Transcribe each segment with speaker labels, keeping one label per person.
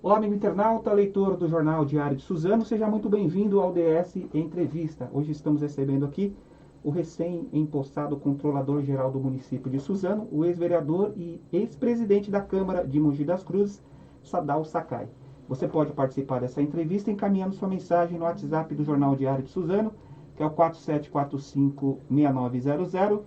Speaker 1: Olá, amigo internauta, leitor do Jornal Diário de Suzano, seja muito bem-vindo ao DS Entrevista. Hoje estamos recebendo aqui o recém-empossado controlador-geral do município de Suzano, o ex-vereador e ex-presidente da Câmara de Mogi das Cruzes, Sadal Sakai. Você pode participar dessa entrevista encaminhando sua mensagem no WhatsApp do Jornal Diário de Suzano, que é o 47456900,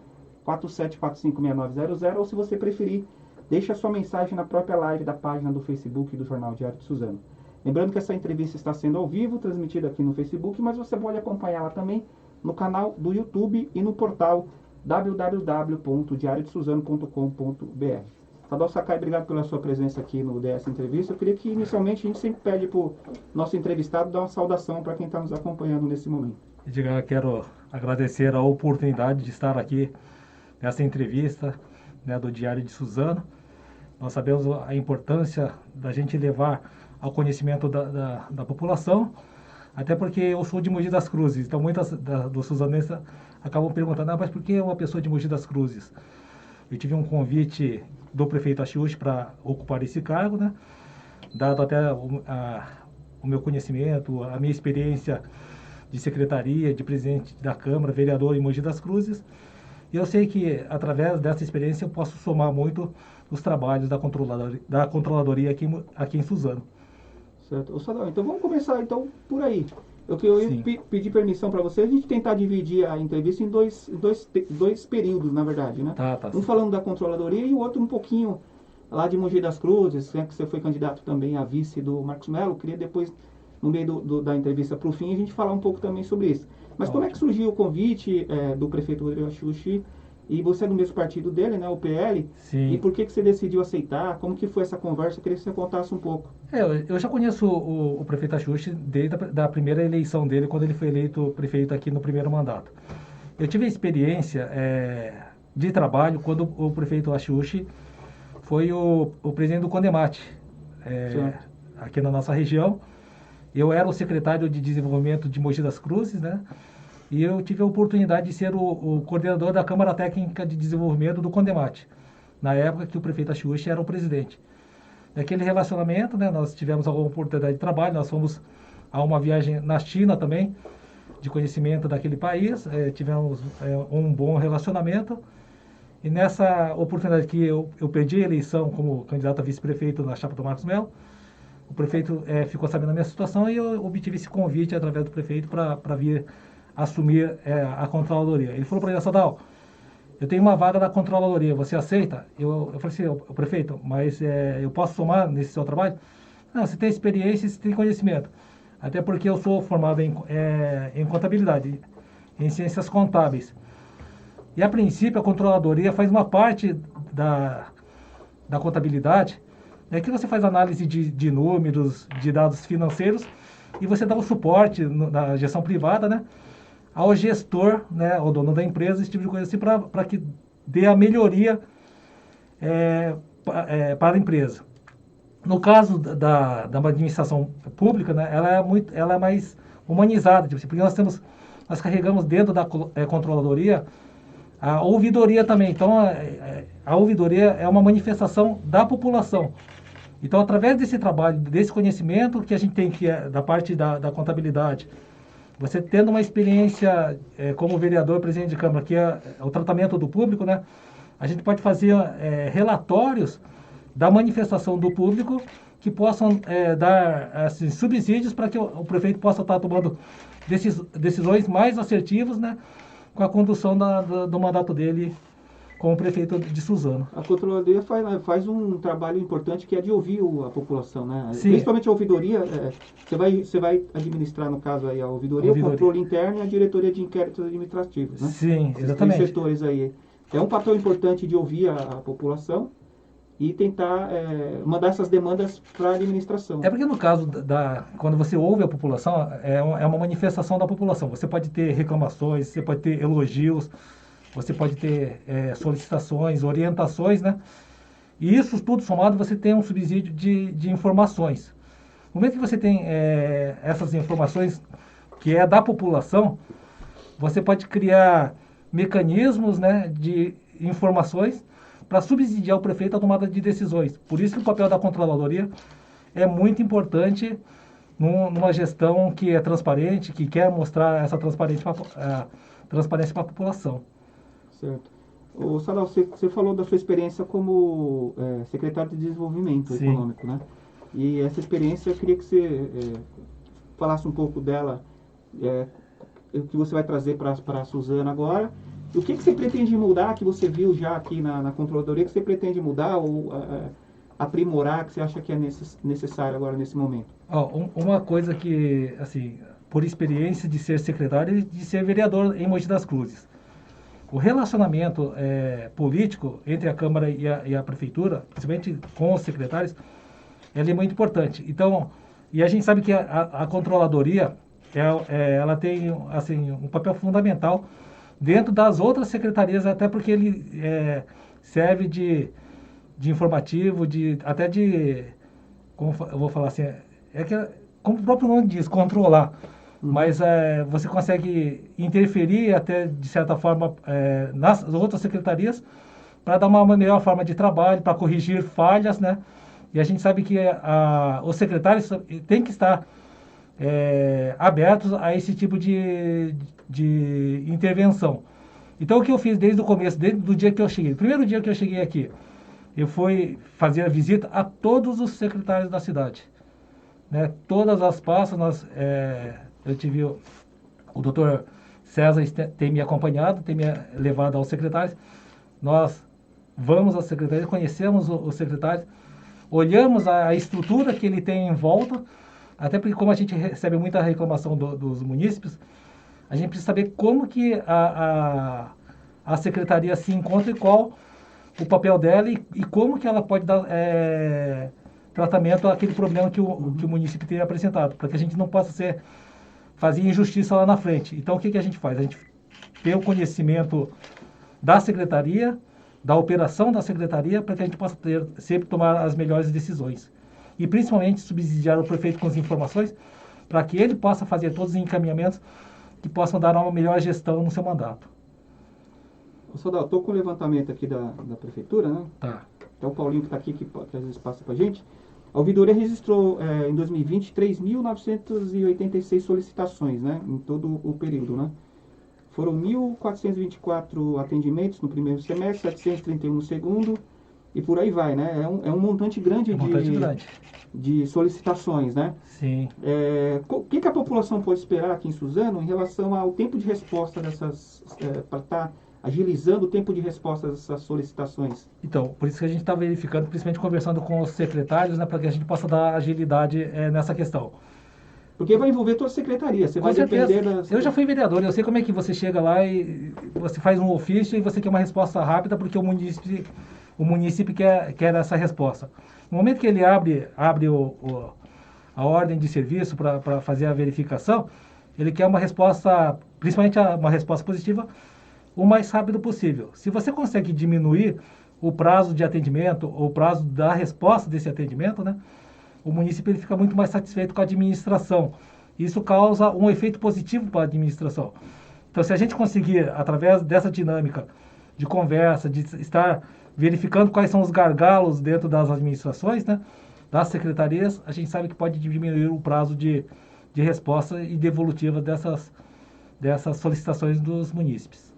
Speaker 1: 47456900, ou se você preferir, deixe a sua mensagem na própria live da página do Facebook do Jornal Diário de Suzano. Lembrando que essa entrevista está sendo ao vivo, transmitida aqui no Facebook, mas você pode acompanhá-la também no canal do YouTube e no portal www.diariodesuzano.com.br. Sadal Sakai, obrigado pela sua presença aqui no DS Entrevista. Eu queria que, inicialmente, a gente sempre pede para o nosso entrevistado dar uma saudação para quem está nos acompanhando nesse momento.
Speaker 2: Edgar, quero agradecer a oportunidade de estar aqui nessa entrevista, né, do Diário de Suzano. Nós sabemos a importância da gente levar ao conhecimento da população, até porque eu sou de Mogi das Cruzes, então muitas dos suzanenses acabam perguntando, mas por que uma pessoa de Mogi das Cruzes? Eu tive um convite do prefeito Achiuchi para ocupar esse cargo, né, dado até o meu conhecimento, a minha experiência de secretaria, de presidente da Câmara, vereador em Mogi das Cruzes. E eu sei que, através dessa experiência, eu posso somar muito os trabalhos da controladoria aqui em Suzano.
Speaker 1: Certo. Sadal, então vamos começar então por aí. Eu ia pedir permissão para você, a gente tentar dividir a entrevista em dois períodos, na verdade, né?
Speaker 2: Tá.
Speaker 1: Um falando da controladoria e o outro um pouquinho lá de Mogi das Cruzes, né, que você foi candidato também a vice do Marcos Melo. Queria depois, no meio da entrevista para o fim, a gente falar um pouco também sobre isso. Mas como é que surgiu o convite do prefeito Rodrigo Achiuchi? E você é do mesmo partido dele, né, o PL?
Speaker 2: Sim.
Speaker 1: E por que você decidiu aceitar? Como que foi essa conversa? Eu queria que você contasse um pouco.
Speaker 2: Eu já conheço o prefeito Achiuchi desde a primeira eleição dele, quando ele foi eleito prefeito aqui no primeiro mandato. Eu tive a experiência de trabalho quando o prefeito Achiuchi foi o presidente do Condemate, aqui na nossa região. Eu era o secretário de desenvolvimento de Mogi das Cruzes, né? E eu tive a oportunidade de ser o coordenador da Câmara Técnica de Desenvolvimento do Condemate, na época que o prefeito Achiuchi era o presidente. Naquele relacionamento, né, nós tivemos alguma oportunidade de trabalho, nós fomos a uma viagem na China também, de conhecimento daquele país, tivemos um bom relacionamento. E nessa oportunidade que eu perdi a eleição como candidato a vice-prefeito na chapa do Marcos Melo, o prefeito ficou sabendo da minha situação e eu obtive esse convite através do prefeito para vir assumir a controladoria. Ele falou para mim, Sadal, eu tenho uma vaga da controladoria, você aceita? Eu falei assim, prefeito, mas eu posso somar nesse seu trabalho? Não, você tem experiência, você tem conhecimento. Até porque eu sou formado em contabilidade, em ciências contábeis. E a princípio a controladoria faz uma parte da contabilidade, que você faz análise de números, de dados financeiros, e você dá o suporte na gestão privada, né, ao gestor, né, ao dono da empresa, esse tipo de coisa assim, para que dê a melhoria para a empresa. No caso da administração pública, né, ela é mais humanizada, tipo assim, porque nós carregamos dentro da controladoria a ouvidoria também. Então, a ouvidoria é uma manifestação da população. Então, através desse trabalho, desse conhecimento que a gente tem, que é da parte da contabilidade, você tendo uma experiência como vereador, presidente de Câmara, que é o tratamento do público, né, a gente pode fazer relatórios da manifestação do público que possam dar assim, subsídios para que o prefeito possa estar tomando decisões mais assertivas, né, com a condução do mandato dele como prefeito de Suzano.
Speaker 1: A controladoria faz um trabalho importante que é de ouvir a população, né?
Speaker 2: Sim.
Speaker 1: Principalmente a ouvidoria, você vai administrar, no caso aí, a ouvidoria, o controle interno e a diretoria de inquéritos administrativos, né?
Speaker 2: Sim, exatamente.
Speaker 1: Esses setores aí. É um papel importante de ouvir a população e tentar mandar essas demandas para a administração.
Speaker 2: É porque no caso quando você ouve a população, é uma manifestação da população. Você pode ter reclamações, você pode ter elogios, você pode ter solicitações, orientações, né? E isso tudo somado, você tem um subsídio de informações. No momento que você tem essas informações, que é da população, você pode criar mecanismos, né, informações para subsidiar o prefeito a tomada de decisões. Por isso que o papel da controladoria é muito importante numa gestão que é transparente, que quer mostrar essa transparência para a população.
Speaker 1: Certo. Ô, Sadal, você falou da sua experiência como secretário de Desenvolvimento
Speaker 2: Sim.
Speaker 1: Econômico, né? E essa experiência, eu queria que você falasse um pouco dela, o que você vai trazer para a Suzano agora. O que você pretende mudar, que você viu já aqui na controladoria, que você pretende mudar ou aprimorar, que você acha que é necessário agora nesse momento?
Speaker 2: Uma coisa que, assim, por experiência de ser secretário e de ser vereador em Mogi das Cruzes, o relacionamento político entre a Câmara e a Prefeitura, principalmente com os secretários, ele é muito importante. Então, e a gente sabe que a controladoria, ela tem, assim, um papel fundamental dentro das outras secretarias, até porque ele serve de informativo, até de, como eu vou falar assim, como o próprio nome diz, controlar. Mas você consegue interferir até, de certa forma, nas outras secretarias para dar uma melhor forma de trabalho, para corrigir falhas, né? E a gente sabe que os secretários têm que estar abertos a esse tipo de intervenção. Então, o que eu fiz desde o começo, desde o dia que eu cheguei, o primeiro dia que eu cheguei aqui, eu fui fazer a visita a todos os secretários da cidade. Né? Todas as pastas, eu tive o doutor César tem me acompanhado, tem me levado aos secretários. Nós vamos aos secretários, conhecemos os secretários, olhamos a estrutura que ele tem em volta, até porque como a gente recebe muita reclamação dos munícipes, a gente precisa saber como que a secretaria se encontra e qual o papel dela e como que ela pode dar tratamento àquele problema que o município tem apresentado, para que a gente não possa fazer injustiça lá na frente. Então, o que a gente faz? A gente tem o conhecimento da secretaria, da operação da secretaria, para que a gente possa sempre tomar as melhores decisões. E, principalmente, subsidiar o prefeito com as informações, para que ele possa fazer todos os encaminhamentos que possam dar uma melhor gestão no seu mandato.
Speaker 1: Sadal, estou com o levantamento aqui da prefeitura, né?
Speaker 2: Tá.
Speaker 1: Até o Paulinho que está aqui, que às vezes passa para a gente. A ouvidoria registrou em 2020 3.986 solicitações, né? Em todo o período, né? Foram 1.424 atendimentos no primeiro semestre, 731 no segundo, e por aí vai, né? É um montante grande, de solicitações, né?
Speaker 2: Sim.
Speaker 1: O que a população pode esperar aqui em Suzano em relação ao tempo de resposta dessas, para estar agilizando o tempo de resposta dessas solicitações?
Speaker 2: Então, por isso que a gente está verificando, principalmente conversando com os secretários, né, para que a gente possa dar agilidade nessa questão.
Speaker 1: Porque vai envolver toda a secretaria, você
Speaker 2: Com
Speaker 1: vai
Speaker 2: certeza.
Speaker 1: depender das...
Speaker 2: Eu já fui vereador, eu sei como é que você chega lá e você faz um ofício e você quer uma resposta rápida porque o município quer essa resposta. No momento que ele abre a ordem de serviço para fazer a verificação, ele quer uma resposta, principalmente uma resposta positiva, o mais rápido possível. Se você consegue diminuir o prazo de atendimento, o prazo da resposta desse atendimento, né, o município ele fica muito mais satisfeito com a administração. Isso causa um efeito positivo para a administração. Então, se a gente conseguir, através dessa dinâmica de conversa, de estar verificando quais são os gargalos dentro das administrações, né, das secretarias, a gente sabe que pode diminuir o prazo de resposta e devolutiva dessas solicitações dos munícipes.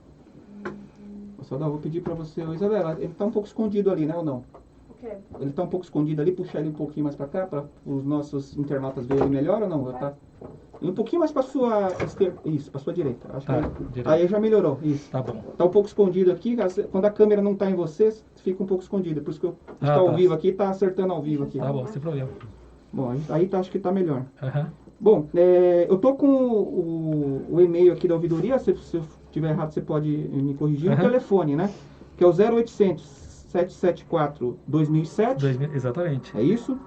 Speaker 1: Sadal, vou pedir para você, Isabela, ele está um pouco escondido ali, né, ou não?
Speaker 3: O quê?
Speaker 1: Ele está um pouco escondido ali, puxar ele um pouquinho mais para cá, para os nossos internautas verem melhor ou não? Tá. E um pouquinho mais para sua esquerda, isso, para sua direita. Acho que aí já melhorou, isso.
Speaker 2: Tá bom.
Speaker 1: Está um pouco escondido aqui, quando a câmera não está em você, fica um pouco escondido. Por isso que eu está ao vivo aqui, está acertando ao vivo aqui.
Speaker 2: Tá bom, sem problema.
Speaker 1: Bom, aí acho que está melhor.
Speaker 2: Uhum.
Speaker 1: Bom, eu estou com o e-mail aqui da ouvidoria, se eu estiver errado você pode me corrigir, o telefone, né? Que é o 0800 774 2007.
Speaker 2: Exatamente.
Speaker 1: É isso?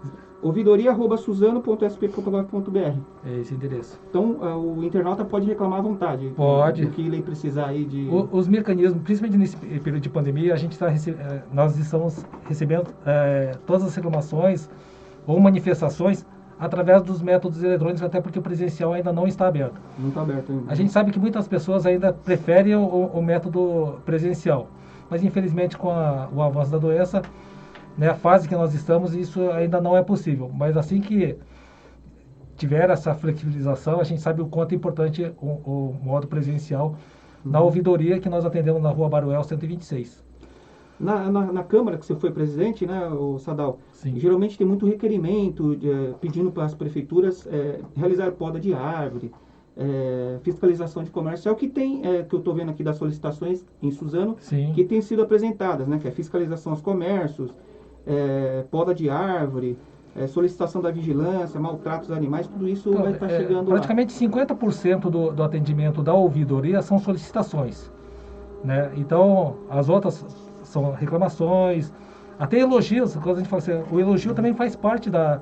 Speaker 1: ouvidoria@suzano.sp.gov.br.
Speaker 2: É esse endereço.
Speaker 1: Então, o internauta pode reclamar à vontade.
Speaker 2: Pode.
Speaker 1: O que ele precisar aí de...
Speaker 2: Os mecanismos, principalmente nesse período de pandemia, nós estamos recebendo todas as reclamações ou manifestações através dos métodos eletrônicos, até porque o presencial ainda não está aberto.
Speaker 1: Não está aberto ainda.
Speaker 2: A gente sabe que muitas pessoas ainda preferem o método presencial. mas infelizmente com o avanço da doença, né, a fase que nós estamos, isso ainda não é possível. Mas assim que tiver essa flexibilização, a gente sabe o quanto é importante o modo presencial na ouvidoria que nós atendemos na Rua Baruel 126.
Speaker 1: Na Câmara que você foi presidente, né, o Sadal,
Speaker 2: Sim.
Speaker 1: geralmente tem muito requerimento pedindo para as prefeituras realizar poda de árvore, fiscalização de comércio. É o que tem, que eu estou vendo aqui das solicitações em Suzano,
Speaker 2: Sim.
Speaker 1: que tem sido apresentadas, né, que é fiscalização aos comércios, poda de árvore, solicitação da vigilância, maltratos animais, tudo isso
Speaker 2: Então,
Speaker 1: vai estar chegando
Speaker 2: praticamente 50% do atendimento da ouvidoria são solicitações, né? Então, as outras são reclamações, até elogios. Quando a gente fala assim, o elogio também faz parte da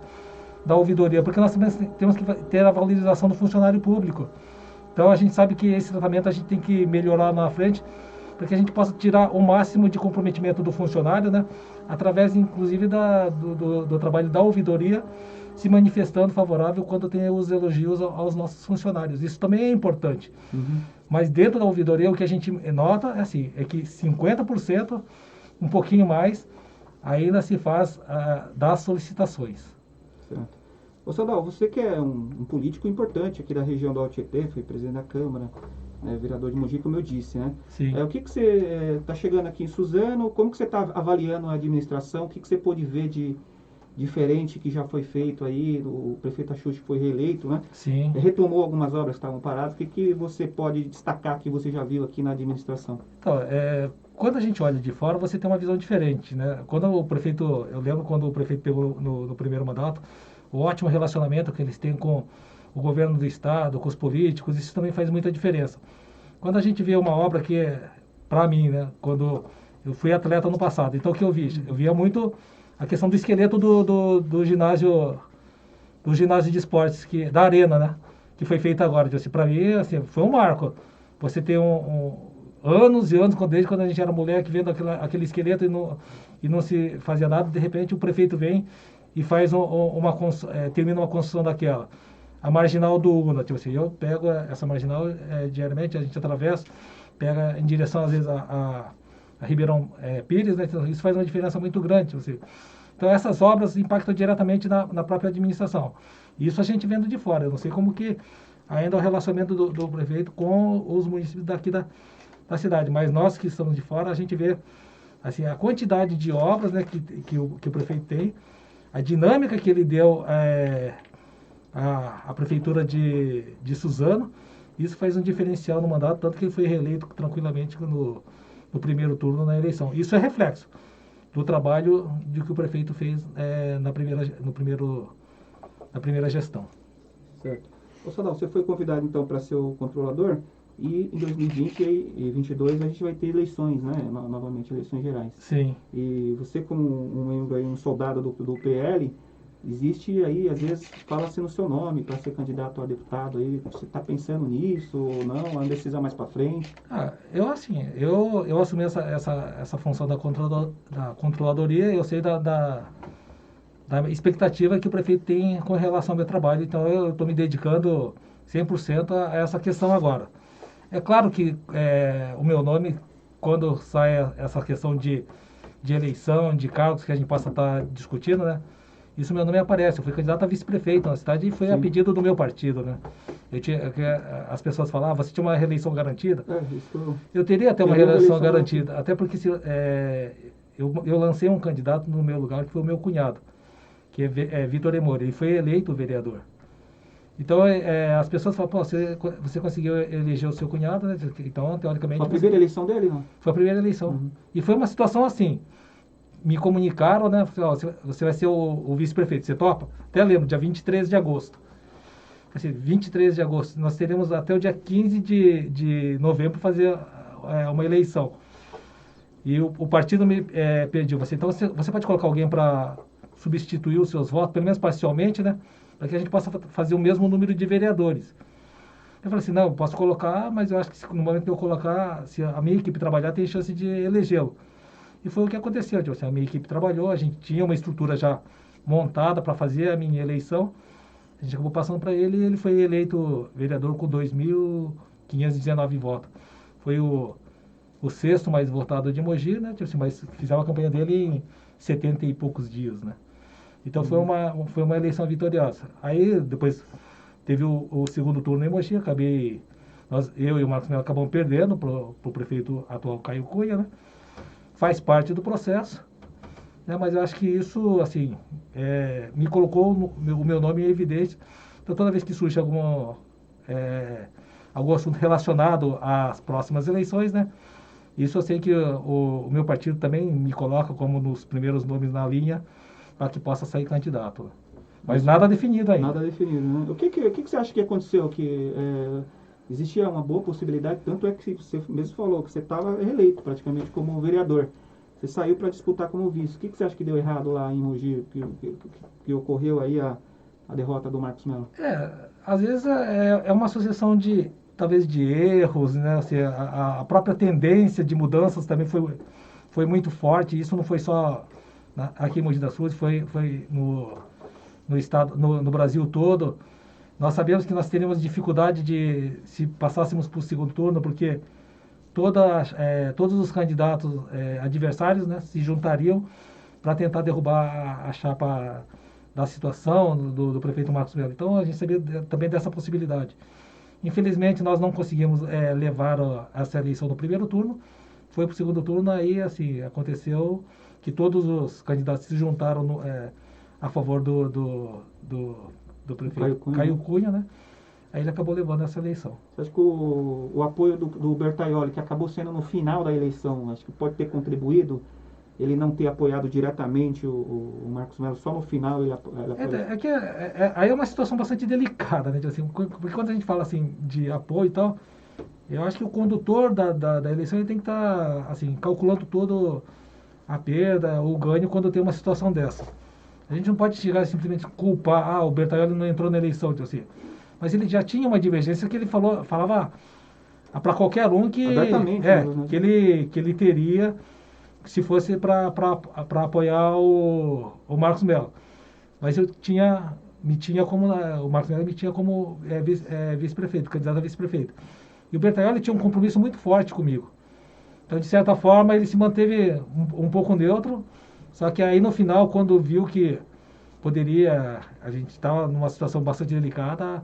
Speaker 2: ouvidoria, porque nós temos que ter a valorização do funcionário público. Então, a gente sabe que esse tratamento a gente tem que melhorar na frente, para que a gente possa tirar o máximo de comprometimento do funcionário, né? Através, inclusive, do trabalho da ouvidoria, se manifestando favorável quando tem os elogios aos nossos funcionários. Isso também é importante.
Speaker 1: Uhum.
Speaker 2: Mas dentro da ouvidoria, o que a gente nota é que 50%, um pouquinho mais, ainda se faz das solicitações.
Speaker 1: Certo. Ô Sadal, você que é um político importante aqui da região do Alto Tietê, foi presidente da Câmara, vereador de Mogi, como eu disse, né?
Speaker 2: Sim.
Speaker 1: O que você está chegando aqui em Suzano, como que você está avaliando a administração, o que você pôde ver de diferente que já foi feito aí, o prefeito Axuxi foi reeleito, né?
Speaker 2: Sim.
Speaker 1: Retomou algumas obras que estavam paradas, o que você pode destacar que você já viu aqui na administração?
Speaker 2: Então, quando a gente olha de fora, você tem uma visão diferente, né? Eu lembro quando o prefeito pegou no primeiro mandato, o ótimo relacionamento que eles têm com o governo do estado, com os políticos, isso também faz muita diferença. Quando a gente vê uma obra que, para mim, né? Quando eu fui atleta no passado, então o que eu vi? Eu via muito a questão do esqueleto do ginásio de esportes, da arena, né? Que foi feita agora. Então, assim, para mim, assim, foi um marco. Você ter anos e anos, desde quando a gente era moleque, vendo aquele esqueleto e não se fazia nada, de repente o prefeito vem e faz termina uma construção daquela. A marginal do Una, tipo assim, eu pego essa marginal diariamente, a gente atravessa, pega em direção às vezes a Ribeirão Pires, né? Então, isso faz uma diferença muito grande. Tipo assim. Então essas obras impactam diretamente na própria administração. Isso a gente vendo de fora. Eu não sei como que ainda é o relacionamento do prefeito com os municípios daqui da cidade, mas nós que estamos de fora, a gente vê assim, a quantidade de obras, né, que o prefeito tem, a dinâmica que ele deu à prefeitura de Suzano. Isso faz um diferencial no mandato, tanto que ele foi reeleito tranquilamente no primeiro turno na eleição. Isso é reflexo do trabalho de que o prefeito fez na primeira gestão.
Speaker 1: Certo. Ô Sadal, você foi convidado então para ser o controlador e em 2020 e 2022 a gente vai ter eleições, né? Novamente, eleições gerais.
Speaker 2: Sim.
Speaker 1: E você como um soldado do PL, existe aí, às vezes, fala-se no seu nome para ser candidato a deputado aí. Você está pensando nisso ou não? É uma decisão mais para frente?
Speaker 2: Eu assumi essa função da controladoria, eu sei da expectativa que o prefeito tem com relação ao meu trabalho, então eu estou me dedicando 100% a essa questão agora. É claro que o meu nome, quando sai essa questão de eleição, de cargos que a gente possa estar discutindo, né? Isso meu nome aparece. Eu fui candidato a vice-prefeito na cidade e foi a pedido do meu partido, né? As pessoas falam, você tinha uma reeleição garantida? Eu teria até uma reeleição garantida, até porque eu lancei um candidato no meu lugar, que foi o meu cunhado, que é Vitor Emori. Ele foi eleito vereador. Então, as pessoas falam, você conseguiu eleger o seu cunhado, né? Então, teoricamente...
Speaker 1: Foi a primeira eleição dele, não?
Speaker 2: Foi a primeira eleição. Uhum. E foi uma situação assim, me comunicaram, né? Você vai ser o vice-prefeito, você topa? Até lembro, dia 23 de agosto. Assim, 23 de agosto. Nós teremos até o dia 15 de novembro fazer uma eleição. E o partido me pediu, então você pode colocar alguém para substituir os seus votos, pelo menos parcialmente, né? Para que a gente possa fazer o mesmo número de vereadores. Eu falei assim, não, eu posso colocar, mas eu acho que no momento que eu colocar, se a minha equipe trabalhar, tem chance de elegê-lo. E foi o que aconteceu. Tipo assim, a minha equipe trabalhou, a gente tinha uma estrutura já montada para fazer a minha eleição. A gente acabou passando para ele e ele foi eleito vereador com 2.519 votos. Foi o o sexto mais votado de Mogi, né? Tipo assim, mas fizemos a campanha dele em 70 e poucos dias, né? Então foi uma eleição vitoriosa. Aí depois teve o segundo turno em Mogi, eu e o Marcos Melo acabamos perdendo para o prefeito atual Caio Cunha, né? Faz parte do processo, né? Mas eu acho que isso, assim, me colocou o meu nome em evidência. Então toda vez que surge algum assunto relacionado às próximas eleições, né? Isso eu sei que o meu partido também me coloca como nos primeiros nomes na linha para que possa sair candidato. Mas nada definido ainda.
Speaker 1: Nada definido, né? O que você acha que aconteceu? Que existia uma boa possibilidade, tanto é que você mesmo falou que você estava reeleito praticamente como vereador. Você saiu para disputar como vice. O que você acha que deu errado lá em Mogi, que ocorreu aí a derrota do Marcos Melo?
Speaker 2: Às vezes é uma sucessão talvez de erros, né? Assim, a própria tendência de mudanças também foi muito forte. Isso não foi só aqui em Mogi das Cruzes, foi no estado, no Brasil todo. Nós sabemos que nós teríamos dificuldade se passássemos para o segundo turno, porque todos os candidatos adversários, né, se juntariam para tentar derrubar a chapa da situação do prefeito Marcos Melo. Então a gente sabia também dessa possibilidade. Infelizmente nós não conseguimos levar essa eleição no primeiro turno, foi para o segundo turno, aí assim, aconteceu que todos os candidatos se juntaram a favor do prefeito Caio Cunha, né? Aí ele acabou levando essa eleição.
Speaker 1: Você acha que o apoio do Bertaioli, que acabou sendo no final da eleição, acho que pode ter contribuído ele não ter apoiado diretamente o Marcos Melo, só no final ele apoiou?
Speaker 2: Aí é uma situação bastante delicada, né? Assim, porque quando a gente fala assim de apoio e tal, eu acho que o condutor da eleição ele tem que estar assim, calculando todo a perda, o ganho quando tem uma situação dessa. A gente não pode chegar e simplesmente culpar, o Bertaioli não entrou na eleição, então, assim. Mas ele já tinha uma divergência que ele falava para qualquer um que ele teria se fosse para apoiar o Marcos Melo. Mas o Marcos Melo me tinha como vice-prefeito, candidato a vice-prefeito. E o Bertaioli tinha um compromisso muito forte comigo. Então, de certa forma, ele se manteve um pouco neutro, só que aí no final, quando viu que a gente estava numa situação bastante delicada,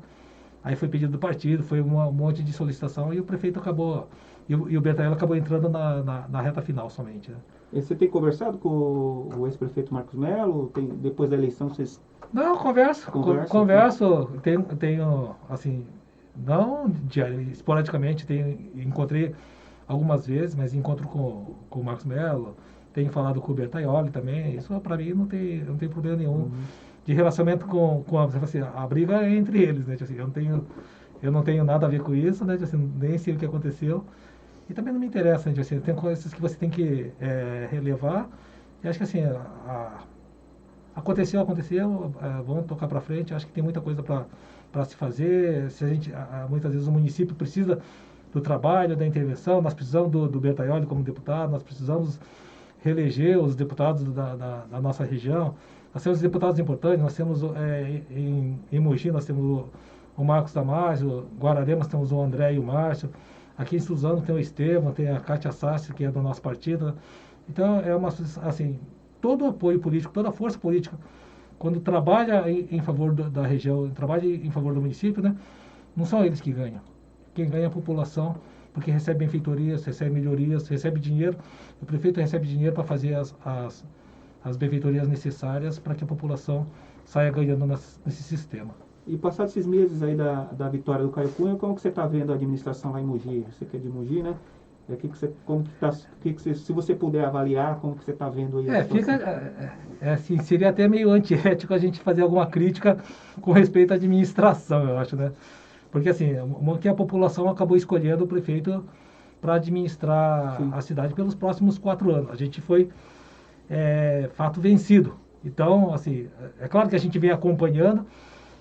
Speaker 2: aí foi pedido do partido, foi um monte de solicitação e o prefeito acabou, e o Bertaioli acabou entrando na reta final somente. Né?
Speaker 1: E você tem conversado com o ex-prefeito Marcos Melo? Depois da eleição vocês...
Speaker 2: Não, converso, tenho, assim, não esporadicamente, encontrei algumas vezes, mas encontro com o Marcos Melo, tenho falado com o Bertaioli também, isso para mim não tem problema nenhum. De relacionamento com a briga é entre eles, né? Assim, eu não tenho nada a ver com isso, né? Assim, nem sei o que aconteceu. E também não me interessa, né? Assim, tem coisas que você tem que relevar. E acho que assim, aconteceu, vamos tocar para frente. Acho que tem muita coisa para se fazer. Se a gente, muitas vezes o município precisa do trabalho, da intervenção, nós precisamos do Bertaioli como deputado, nós precisamos reeleger os deputados da nossa região. Nós temos deputados importantes, nós temos em Mogi, nós temos o Marcos Damasio, Guararema temos o André e o Márcio, aqui em Suzano tem o Estevam, tem a Kátia Sassi, que é do nosso partido. Então, assim, todo o apoio político, toda a força política, quando trabalha em favor da região, trabalha em favor do município, né, não são eles que ganham. Quem ganha é a população, porque recebe benfeitorias, recebe melhorias, recebe dinheiro. O prefeito recebe dinheiro para fazer as benfeitorias necessárias para que a população saia ganhando nesse sistema.
Speaker 1: E passados esses meses aí da vitória do Caio Cunha, como que você está vendo a administração lá em Mogi? Você que é de Mogi, né? Se você puder avaliar, como que você está vendo aí?
Speaker 2: Assim, seria até meio antiético a gente fazer alguma crítica com respeito à administração, eu acho, né? Porque assim, que a população acabou escolhendo o prefeito para administrar a cidade pelos próximos 4 anos. A gente foi fato vencido. Então, assim, é claro que a gente vem acompanhando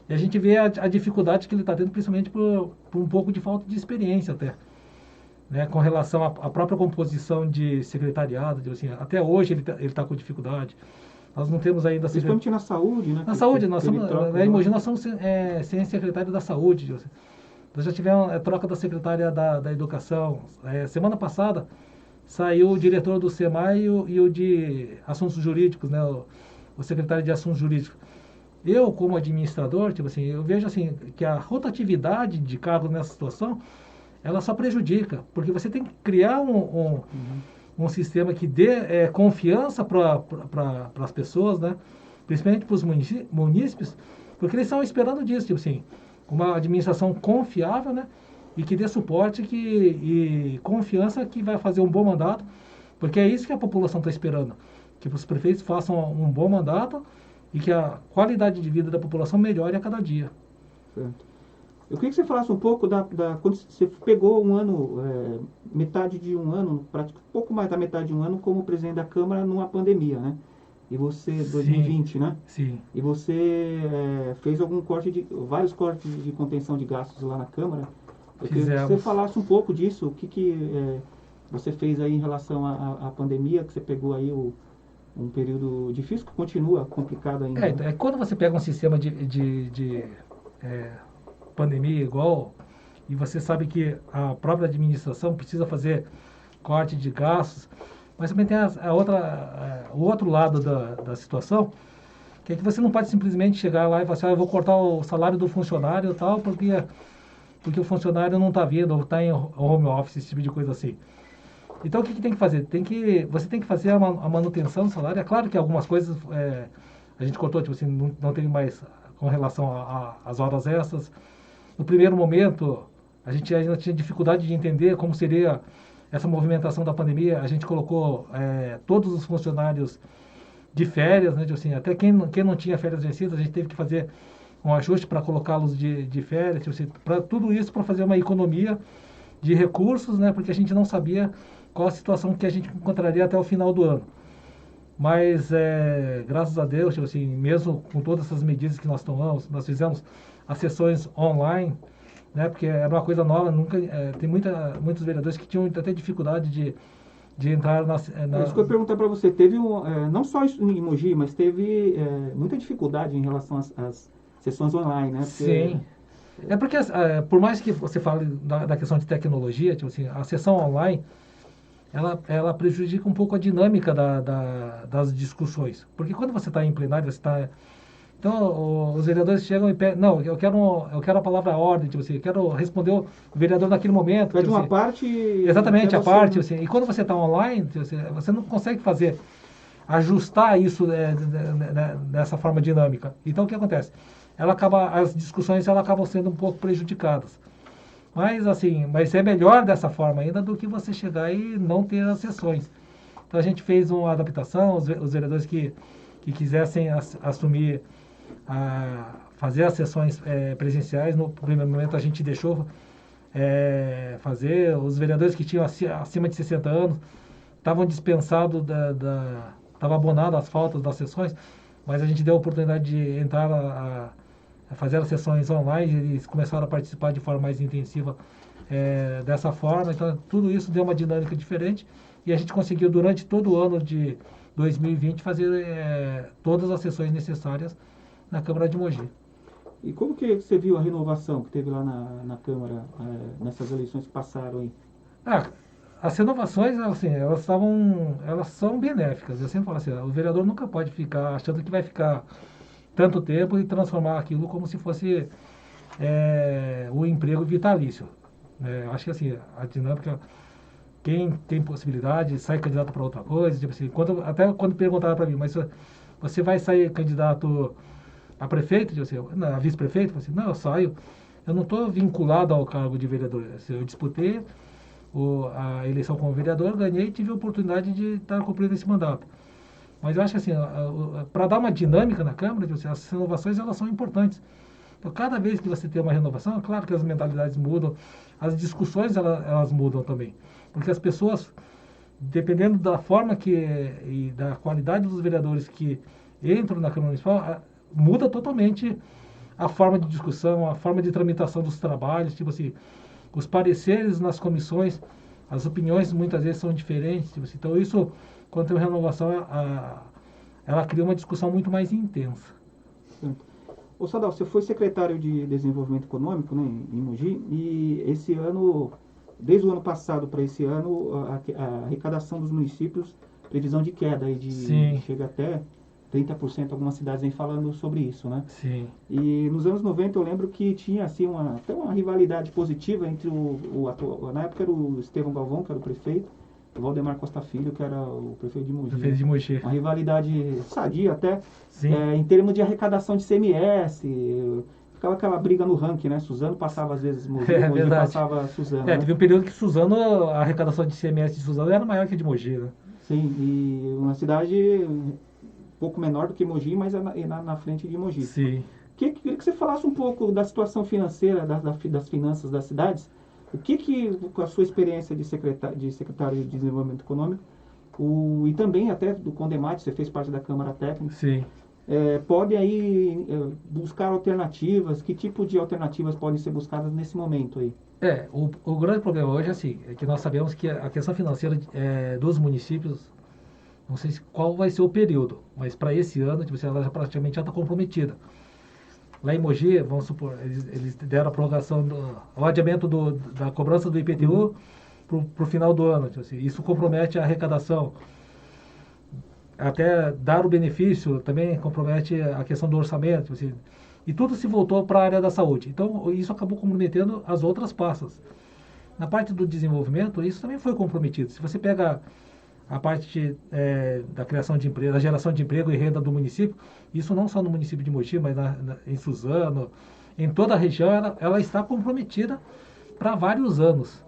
Speaker 2: e a gente vê a dificuldade que ele está tendo, principalmente por um pouco de falta de experiência até. Né, com relação à própria composição de secretariado, assim, até hoje ele está com dificuldade. Nós não temos ainda...
Speaker 1: Principalmente na saúde, né?
Speaker 2: Na saúde, nós somos sem secretário da saúde. Nós já tivemos troca da secretária da educação. Semana passada, saiu o diretor do SEMAI e o de Assuntos Jurídicos, né? O secretário de Assuntos Jurídicos. Eu, como administrador, tipo assim, eu vejo assim que a rotatividade de cargos nessa situação, ela só prejudica, porque você tem que criar um sistema que dê confiança para as pessoas, né? Principalmente para os munícipes, porque eles estão esperando disso, tipo assim, uma administração confiável, né? E que dê suporte e confiança que vai fazer um bom mandato, porque é isso que a população está esperando, que os prefeitos façam um bom mandato e que a qualidade de vida da população melhore a cada dia.
Speaker 1: Certo. Eu queria que você falasse um pouco quando você pegou um ano, metade de um ano, pouco mais da metade de um ano como presidente da Câmara numa pandemia, né? E você,
Speaker 2: Sim,
Speaker 1: 2020, né?
Speaker 2: sim.
Speaker 1: E você fez vários cortes de contenção de gastos lá na Câmara. Eu queria que você falasse um pouco disso, o que você fez aí em relação à pandemia, que você pegou aí um período difícil, que continua complicado ainda.
Speaker 2: Então, quando você pega um sistema pandemia igual, e você sabe que a própria administração precisa fazer corte de gastos, mas também tem o outro lado da situação, que é que você não pode simplesmente chegar lá e falar assim, eu vou cortar o salário do funcionário e tal, porque o funcionário não está vindo, ou está em home office, esse tipo de coisa assim. Então o que tem que fazer? Você tem que fazer a manutenção do salário. É claro que algumas coisas a gente cortou, tipo assim, não tem mais com relação às horas extras. No primeiro momento, a gente ainda tinha dificuldade de entender como seria essa movimentação da pandemia. A gente colocou todos os funcionários de férias, né? Tipo assim, até quem não tinha férias vencidas, a gente teve que fazer um ajuste para colocá-los de férias. Tipo assim, tudo isso para fazer uma economia de recursos, né? Porque a gente não sabia qual a situação que a gente encontraria até o final do ano. Mas, graças a Deus, tipo assim, mesmo com todas essas medidas que nós tomamos, nós fizemos as sessões online, né? Porque era uma coisa nova, tem muitos vereadores que tinham até dificuldade de entrar na...
Speaker 1: Isso que eu ia perguntar para você, teve não só isso em Mogi, mas teve muita dificuldade em relação às sessões online, né?
Speaker 2: Porque... Sim. É porque, por mais que você fale da questão de tecnologia, tipo assim, a sessão online, ela prejudica um pouco a dinâmica das discussões. Porque quando você está em plenário, você está... Então, os vereadores chegam e pedem, não, eu quero a palavra ordem, tipo assim, eu quero responder o vereador naquele momento.
Speaker 1: Pede
Speaker 2: tipo
Speaker 1: uma
Speaker 2: assim,
Speaker 1: parte...
Speaker 2: Exatamente, a parte, assim, e quando você está online, tipo assim, você não consegue ajustar isso dessa forma dinâmica. Então, o que acontece? As discussões acabam sendo um pouco prejudicadas. Mas é melhor dessa forma ainda do que você chegar e não ter as sessões. Então a gente fez uma adaptação, os vereadores que quisessem assumir, fazer as sessões presenciais, no primeiro momento a gente deixou fazer, os vereadores que tinham acima de 60 anos estavam dispensados, estavam abonados as faltas das sessões, mas a gente deu a oportunidade de entrar fazer as sessões online, eles começaram a participar de forma mais intensiva dessa forma. Então, tudo isso deu uma dinâmica diferente e a gente conseguiu, durante todo o ano de 2020, fazer todas as sessões necessárias na Câmara de Mogi.
Speaker 1: E como que você viu a renovação que teve lá na Câmara, nessas eleições que passaram aí?
Speaker 2: As renovações, assim, elas são benéficas. Eu sempre falo assim, o vereador nunca pode ficar achando que vai ficar tanto tempo e transformar aquilo como se fosse o emprego vitalício. Acho que assim, a dinâmica, quem tem possibilidade sai candidato para outra coisa, tipo assim, até quando perguntaram para mim, mas você vai sair candidato a prefeito, tipo assim, a vice-prefeito? Eu falei assim, não, eu saio, eu não estou vinculado ao cargo de vereador. Eu disputei a eleição como vereador, ganhei e tive a oportunidade de estar cumprindo esse mandato. Mas eu acho que assim, para dar uma dinâmica na Câmara, as renovações elas são importantes. Então, cada vez que você tem uma renovação, é claro que as mentalidades mudam, as discussões elas mudam também. Porque as pessoas, dependendo da forma e da qualidade dos vereadores que entram na Câmara Municipal, muda totalmente a forma de discussão, a forma de tramitação dos trabalhos, tipo assim, os pareceres nas comissões, as opiniões muitas vezes são diferentes. Tipo assim, então, isso, quando tem uma renovação, ela cria uma discussão muito mais intensa.
Speaker 1: Ô Sadal, você foi secretário de Desenvolvimento Econômico, né, em Mogi, e esse ano desde o ano passado para esse ano, a arrecadação dos municípios, previsão de queda aí chega até 30%, algumas cidades vêm falando sobre isso, né?
Speaker 2: Sim.
Speaker 1: E nos anos 90 eu lembro que tinha assim até uma rivalidade positiva entre na época era o Estevão Galvão, que era o prefeito, o Valdemar Costa Filho, que era o prefeito de Mogi.
Speaker 2: Prefeito de Mogi.
Speaker 1: Uma rivalidade sadia até,
Speaker 2: Sim.
Speaker 1: Em termos de arrecadação de CMS, ficava aquela briga no ranking, né? Suzano passava às vezes Mogi, Mogi passava Suzano. Né?
Speaker 2: Teve um período que Suzano, a arrecadação de CMS de Suzano era maior que a de Mogi, né?
Speaker 1: Sim, e uma cidade um pouco menor do que Mogi, mas na frente de Mogi.
Speaker 2: Sim.
Speaker 1: Queria que você falasse um pouco da situação financeira, das finanças das cidades. O que com a sua experiência de secretário de Desenvolvimento Econômico, e também até do Condemate, você fez parte da Câmara Técnica,
Speaker 2: sim.
Speaker 1: Pode aí buscar alternativas, que tipo de alternativas podem ser buscadas nesse momento aí?
Speaker 2: O grande problema hoje é que nós sabemos que a questão financeira dos municípios, não sei qual vai ser o período, mas para esse ano, tipo, ela já praticamente já está comprometida. Lá em Mogi, vamos supor, eles deram a prorrogação, o adiamento da cobrança do IPTU para o final do ano. Tipo assim, isso compromete a arrecadação. Até dar o benefício também compromete a questão do orçamento. Tipo assim, e tudo se voltou para a área da saúde. Então, isso acabou comprometendo as outras pastas. Na parte do desenvolvimento, isso também foi comprometido. Se você pega a parte da criação de emprego, da geração de emprego e renda do município, isso não só no município de Mogi, mas em Suzano, em toda a região, ela está comprometida para vários anos.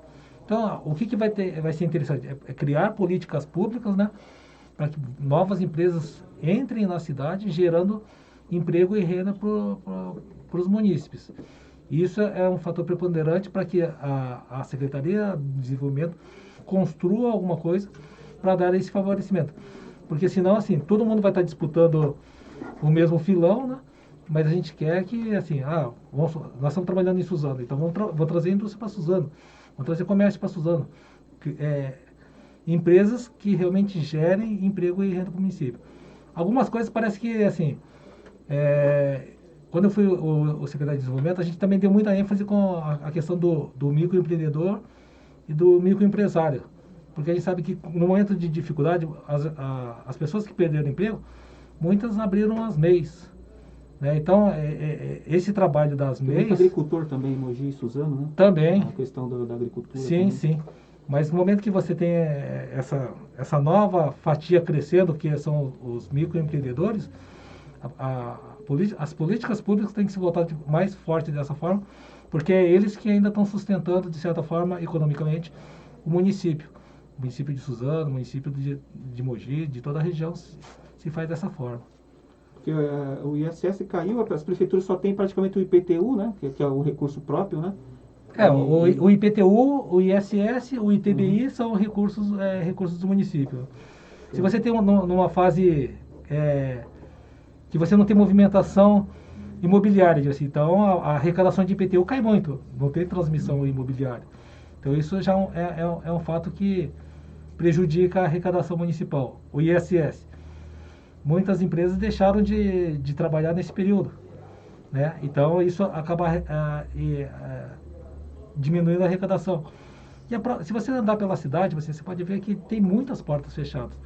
Speaker 2: Então, o que vai ser interessante é criar políticas públicas, né, para que novas empresas entrem na cidade, gerando emprego e renda para os munícipes. Isso é um fator preponderante para que a Secretaria de Desenvolvimento construa alguma coisa para dar esse favorecimento. Porque senão, assim, todo mundo vai estar disputando o mesmo filão, né? Mas a gente quer que, assim, nós estamos trabalhando em Suzano, então vou trazer indústria para Suzano, vamos trazer comércio para Suzano. Empresas que realmente gerem emprego e renda para o município. Algumas coisas parece que, assim, quando eu fui o secretário de Desenvolvimento, a gente também deu muita ênfase com a questão do microempreendedor e do microempresário. Porque a gente sabe que no momento de dificuldade, as pessoas que perderam emprego, muitas abriram as MEIs. Né? Então, esse trabalho das MEIs... Tem muito
Speaker 1: agricultor também, Mogi e Suzano, né?
Speaker 2: Também.
Speaker 1: A questão da agricultura.
Speaker 2: Sim,
Speaker 1: também.
Speaker 2: sim. Mas no momento que você tem essa nova fatia crescendo, que são os microempreendedores, as políticas públicas têm que se voltar mais forte dessa forma, porque é eles que ainda estão sustentando, de certa forma, economicamente, o município. O município de Suzano, o município de Mogi, de toda a região, se faz dessa forma.
Speaker 1: Porque o ISS caiu, as prefeituras só têm praticamente o IPTU, né? Que é o recurso próprio, né?
Speaker 2: O IPTU, o ISS, o ITBI são recursos do município. Se você tem numa fase que você não tem movimentação imobiliária, assim, então a arrecadação de IPTU cai muito, não tem transmissão imobiliária. Então isso já é um fato que prejudica a arrecadação municipal. O ISS. Muitas empresas deixaram de trabalhar nesse período. Né? Então isso acaba diminuindo a arrecadação. Se você andar pela cidade, você pode ver que tem muitas portas fechadas.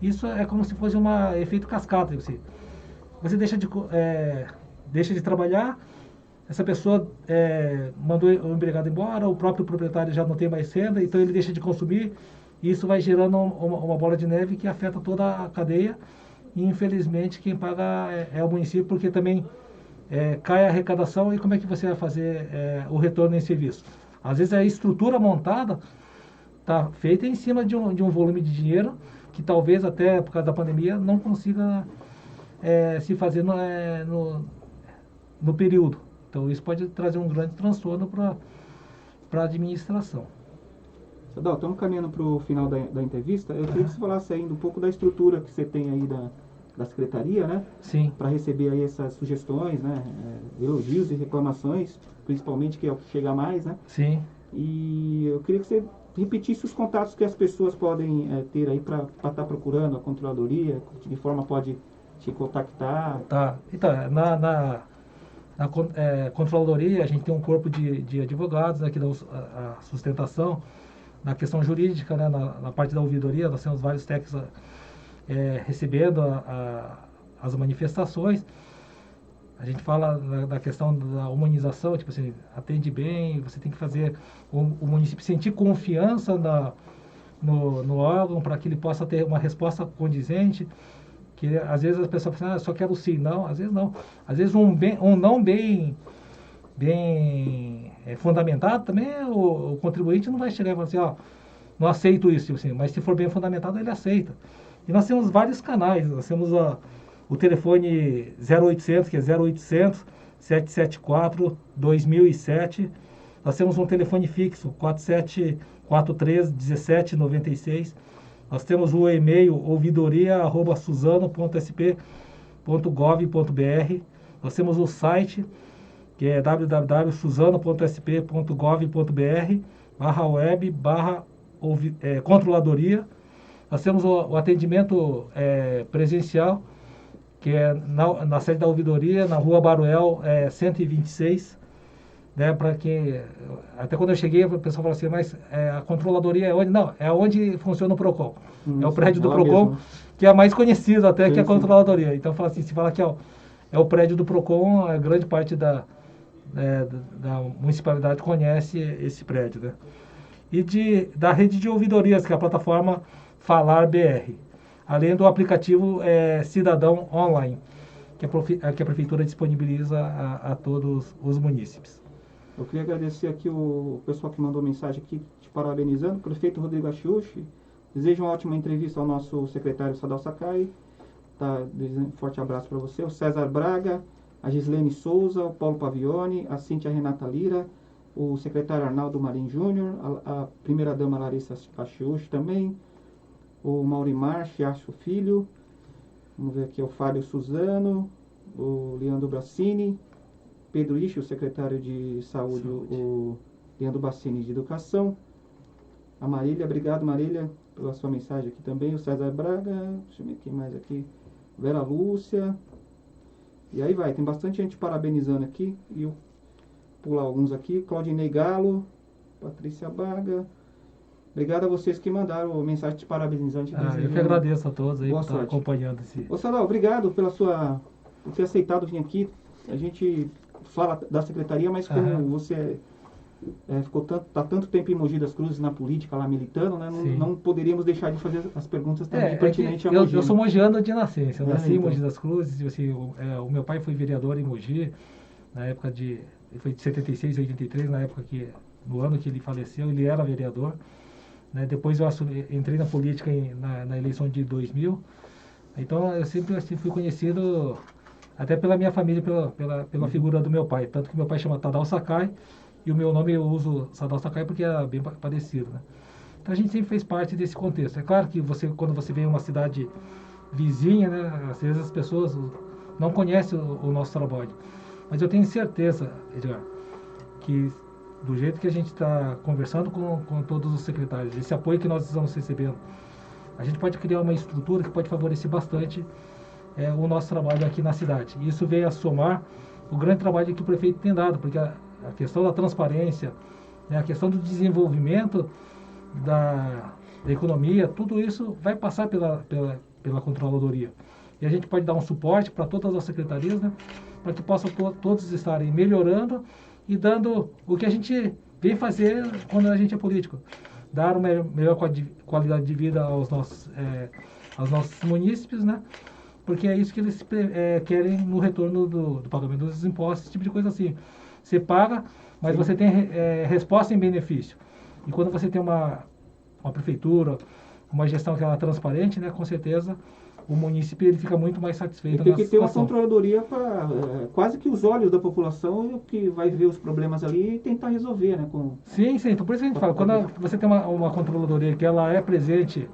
Speaker 2: Isso é como se fosse um efeito cascata. Você deixa de trabalhar, essa pessoa mandou o empregado embora, o próprio proprietário já não tem mais renda, então ele deixa de consumir, e isso vai gerando uma bola de neve que afeta toda a cadeia, e infelizmente quem paga é o município, porque também cai a arrecadação, e como é que você vai fazer o retorno em serviço? Às vezes a estrutura montada está feita em cima de um volume de dinheiro que talvez até por causa da pandemia não consiga se fazer no período. Então isso pode trazer um grande transtorno para a administração.
Speaker 1: Sadal, estamos caminhando para o final da entrevista. Eu queria que você falasse ainda um pouco da estrutura que você tem aí da Secretaria, né?
Speaker 2: Sim.
Speaker 1: Para receber aí essas sugestões, né? Elogios e reclamações, principalmente, que é o que chega mais, né?
Speaker 2: Sim.
Speaker 1: E eu queria que você repetisse os contatos que as pessoas podem ter aí para estar procurando a controladoria, de que forma pode te contactar.
Speaker 2: Tá. Então, Na controladoria, a gente tem um corpo de advogados, né, que dão a sustentação na questão jurídica, né, na parte da ouvidoria. Nós temos vários técnicos recebendo as manifestações. A gente fala da questão da humanização, tipo assim, atende bem, você tem que fazer o município sentir confiança no órgão para que ele possa ter uma resposta condizente. Que às vezes as pessoas falam, só quero sim. Não, às vezes não. Às vezes um não bem fundamentado também, o contribuinte não vai chegar e falar assim, ó, não aceito isso, tipo assim, mas se for bem fundamentado, ele aceita. E nós temos vários canais, nós temos o telefone 0800, que é 0800 774 2007. Nós temos um telefone fixo, 4743 1796. Nós temos o e-mail ouvidoria@suzano.sp.gov.br. Nós temos o site, que é www.suzano.sp.gov.br/web/controladoria. Nós temos o atendimento presencial, que é na sede da ouvidoria, na Rua Baruel 126, né, para que até quando eu cheguei, o pessoal falou assim, mas a controladoria é onde? Não, é onde funciona o Procon. É o prédio do Procon, mesmo, que é mais conhecido até sim, que a controladoria. Então fala assim, se fala que é o prédio do Procon, a grande parte da municipalidade conhece esse prédio, né? E da rede de ouvidorias, que é a plataforma Falar BR, além do aplicativo Cidadão Online, que a Prefeitura disponibiliza a todos os munícipes.
Speaker 1: Eu queria agradecer aqui o pessoal que mandou mensagem aqui, te parabenizando. O prefeito Rodrigo Achiuchi deseja uma ótima entrevista ao nosso secretário Sadal Sakai. Tá, um forte abraço para você. O César Braga, a Gislene Souza, o Paulo Pavione, a Cíntia Renata Lira, o secretário Arnaldo Marim Júnior, a primeira-dama Larissa Achiuchi também, o Maurimar Chiacho Filho, vamos ver aqui, o Fábio Suzano, o Leandro Brassini, Pedro Ixi, o secretário de Saúde, o Leandro Bassini de Educação, a Marília, obrigado Marília pela sua mensagem aqui também, o César Braga, deixa eu ver quem mais aqui, Vera Lúcia, e aí vai, tem bastante gente parabenizando aqui, e eu pular alguns aqui, Claudinei Galo, Patrícia Baga, obrigado a vocês que mandaram mensagem de parabenizando.
Speaker 2: Eu que agradeço a todos aí
Speaker 1: por
Speaker 2: estar acompanhando esse...
Speaker 1: Ô Sadal, obrigado por ter aceitado vir aqui. A gente fala da secretaria, mas como você tá tanto tempo em Mogi das Cruzes na política, lá militando, né? Não poderíamos deixar de fazer as perguntas também pertinentes a Mogi.
Speaker 2: Eu sou mogiano de nascença, eu nasci em Mogi das Cruzes, assim, o meu pai foi vereador em Mogi, na época ele foi de 76 a 83, no ano que ele faleceu, ele era vereador. Né? Depois eu entrei na política na eleição de 2000. Então eu sempre fui conhecido até pela minha família, pela figura do meu pai. Tanto que meu pai chama Tadao Sakai e o meu nome eu uso Sadal Sakai porque é bem parecido. Né? Então a gente sempre fez parte desse contexto. É claro que quando você vem em uma cidade vizinha, né, às vezes as pessoas não conhecem o nosso trabalho. Mas eu tenho certeza, Edgar, que do jeito que a gente está conversando com todos os secretários, esse apoio que nós estamos recebendo, a gente pode criar uma estrutura que pode favorecer bastante o nosso trabalho aqui na cidade. E isso veio a somar o grande trabalho que o prefeito tem dado, porque a questão da transparência, né, a questão do desenvolvimento da economia, tudo isso vai passar pela controladoria. E a gente pode dar um suporte para todas as secretarias, né, para que possam todos estarem melhorando e dando o que a gente vem fazer quando a gente é político. Dar uma melhor qualidade de vida aos nossos munícipes, né? Porque é isso que eles querem no retorno do pagamento dos impostos, esse tipo de coisa assim. Você paga, mas você tem resposta em benefício. E quando você tem uma prefeitura, uma gestão que é transparente, né? Com certeza o município ele fica muito mais satisfeito.
Speaker 1: E tem que ter uma controladoria para quase que os olhos da população que vai ver os problemas ali e tentar resolver, né?
Speaker 2: Sim. Então por isso que a gente fala, quando você tem uma controladoria que ela é presente,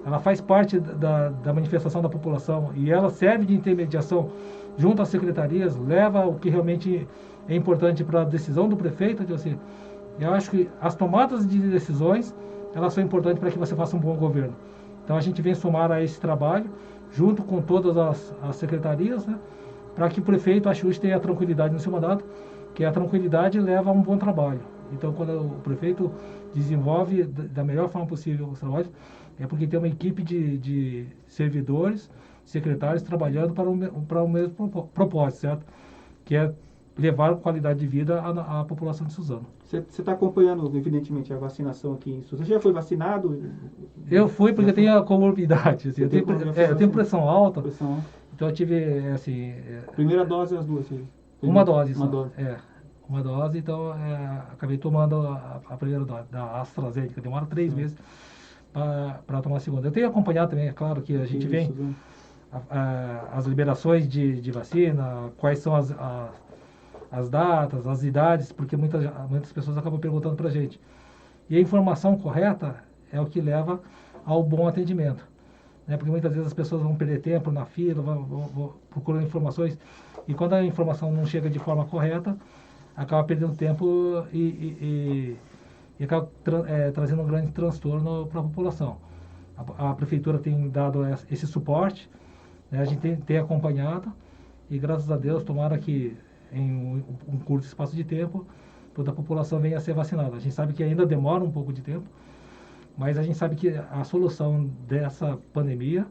Speaker 2: ela faz parte da manifestação da população e ela serve de intermediação junto às secretarias, leva o que realmente é importante para a decisão do prefeito. Então, assim, eu acho que as tomadas de decisões, elas são importantes para que você faça um bom governo. Então a gente vem somar a esse trabalho, junto com todas as secretarias, né, para que o prefeito Axuxi tenha tranquilidade no seu mandato, que a tranquilidade leva a um bom trabalho. Então, quando o prefeito desenvolve da melhor forma possível os trabalhos, é porque tem uma equipe de servidores, secretários trabalhando para o mesmo propósito, certo? Que é levar qualidade de vida à população de Suzano.
Speaker 1: Você está acompanhando, evidentemente, a vacinação aqui em Suzano. Você já foi vacinado?
Speaker 2: Eu fui porque eu tenho a comorbidade. Assim, eu tenho pressão alta. Então eu tive, assim...
Speaker 1: Primeira dose e as duas?
Speaker 2: Uma dose só.
Speaker 1: Uma dose.
Speaker 2: Uma dose, então acabei tomando a primeira dose da AstraZeneca. Demora 3 meses para tomar a segunda. Eu tenho acompanhado também, é claro que a gente vem as liberações de vacina, quais são as datas, as idades, porque muitas pessoas acabam perguntando para a gente. E a informação correta é o que leva ao bom atendimento. Né? Porque muitas vezes as pessoas vão perder tempo na fila, vão procurando informações, e quando a informação não chega de forma correta, acaba perdendo tempo e acaba trazendo um grande transtorno para a população. A prefeitura tem dado esse suporte, né? A gente tem acompanhado, e graças a Deus, tomara que em um curto espaço de tempo, toda a população venha a ser vacinada. A gente sabe que ainda demora um pouco de tempo, mas a gente sabe que a solução dessa pandemia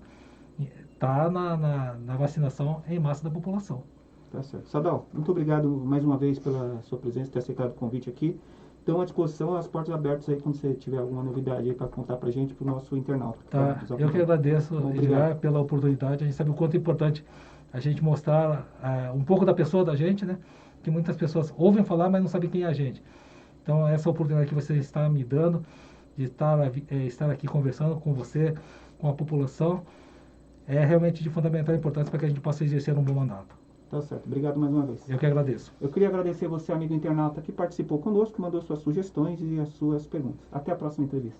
Speaker 2: está na vacinação em massa da população.
Speaker 1: Tá certo. Sadal, muito obrigado mais uma vez pela sua presença, ter aceitado o convite aqui. Então, à disposição, as portas abertas aí, quando você tiver alguma novidade aí para contar para a gente, para o nosso internauta.
Speaker 2: Tá, eu que agradeço, Edgar, pela oportunidade. A gente sabe o quanto é importante a gente mostrar um pouco da pessoa da gente, né? Que muitas pessoas ouvem falar, mas não sabem quem é a gente. Então, essa oportunidade que você está me dando, de estar aqui conversando com você, com a população, é realmente de fundamental importância para que a gente possa exercer um bom mandato.
Speaker 1: Tá certo. Obrigado mais uma vez.
Speaker 2: Eu que agradeço.
Speaker 1: Eu queria agradecer você, amigo internauta, que participou conosco, mandou suas sugestões e as suas perguntas. Até a próxima entrevista.